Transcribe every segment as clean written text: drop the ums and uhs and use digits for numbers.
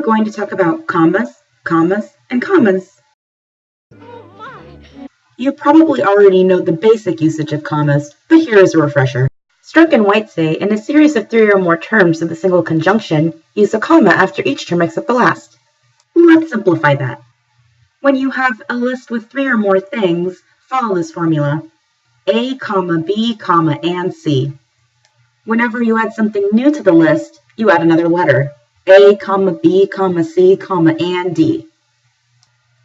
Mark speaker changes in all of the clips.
Speaker 1: going to talk about commas, commas, and commas. You probably already know the basic usage of commas, but here is a refresher. Strunk and White say, in a series of 3 or more terms with a single conjunction, use a comma after each term except the last. Let's simplify that. When you have a list with 3 or more things, follow this formula. A, B, and C. Whenever you add something new to the list, you add another letter. A, B, C, and D.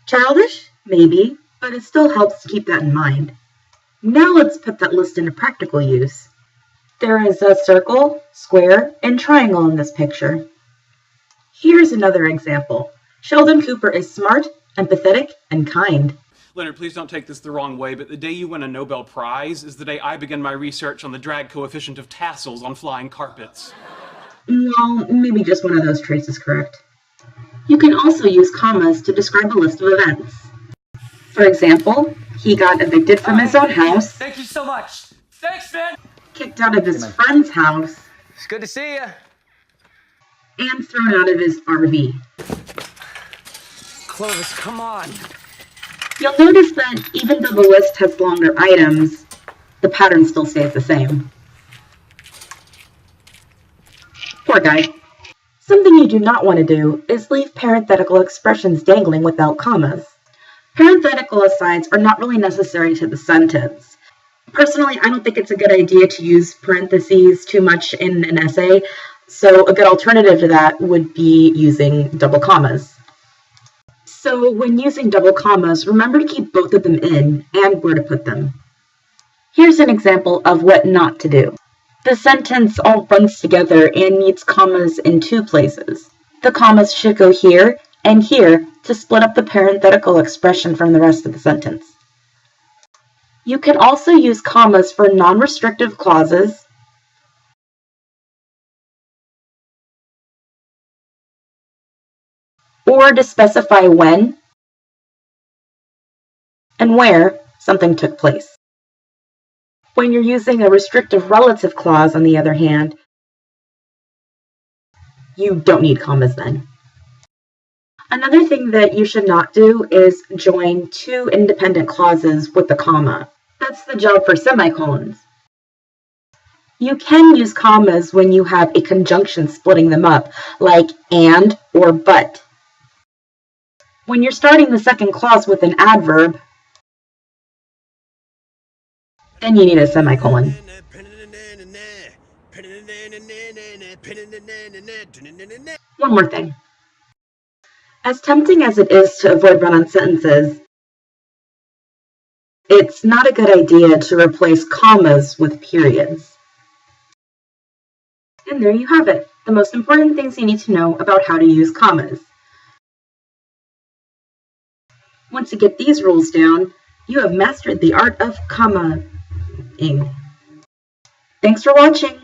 Speaker 1: Childish? Maybe, but it still helps to keep that in mind. Now let's put that list into practical use. There is a circle, square, and triangle in this picture. Here's another example. Sheldon Cooper is smart, empathetic, and kind.
Speaker 2: Leonard, please don't take this the wrong way, but the day you win a Nobel Prize is the day I begin my research on the drag coefficient of tassels on flying carpets.
Speaker 1: Well, maybe just one of those traits is correct. You can also use commas to describe a list of events. For example, he got evicted from his own house.
Speaker 3: Thank you so much. Thanks, man.
Speaker 1: Kicked out of his friend's house.
Speaker 3: It's good to see you.
Speaker 1: And thrown out of his RV.
Speaker 3: Clovis, come on.
Speaker 1: You'll notice that even though the list has longer items, the pattern still stays the same. Poor guy. Something you do not want to do is leave parenthetical expressions dangling without commas. Parenthetical asides are not really necessary to the sentence. Personally, I don't think it's a good idea to use parentheses too much in an essay, so a good alternative to that would be using double commas. So when using double commas, remember to keep both of them in and where to put them. Here's an example of what not to do. The sentence all runs together and needs commas in 2 places. The commas should go here and here to split up the parenthetical expression from the rest of the sentence. You can also use commas for non-restrictive clauses, or to specify when and where something took place. When you're using a restrictive relative clause, on the other hand, you don't need commas then. Another thing that you should not do is join 2 independent clauses with a comma. That's the job for semicolons. You can use commas when you have a conjunction splitting them up, like and or but. When you're starting the second clause with an adverb, then you need a semicolon. One more thing. As tempting as it is to avoid run-on sentences, it's not a good idea to replace commas with periods. And there you have it, the most important things you need to know about how to use commas. Once you get these rules down, you have mastered the art of comma-ing. Thanks for watching.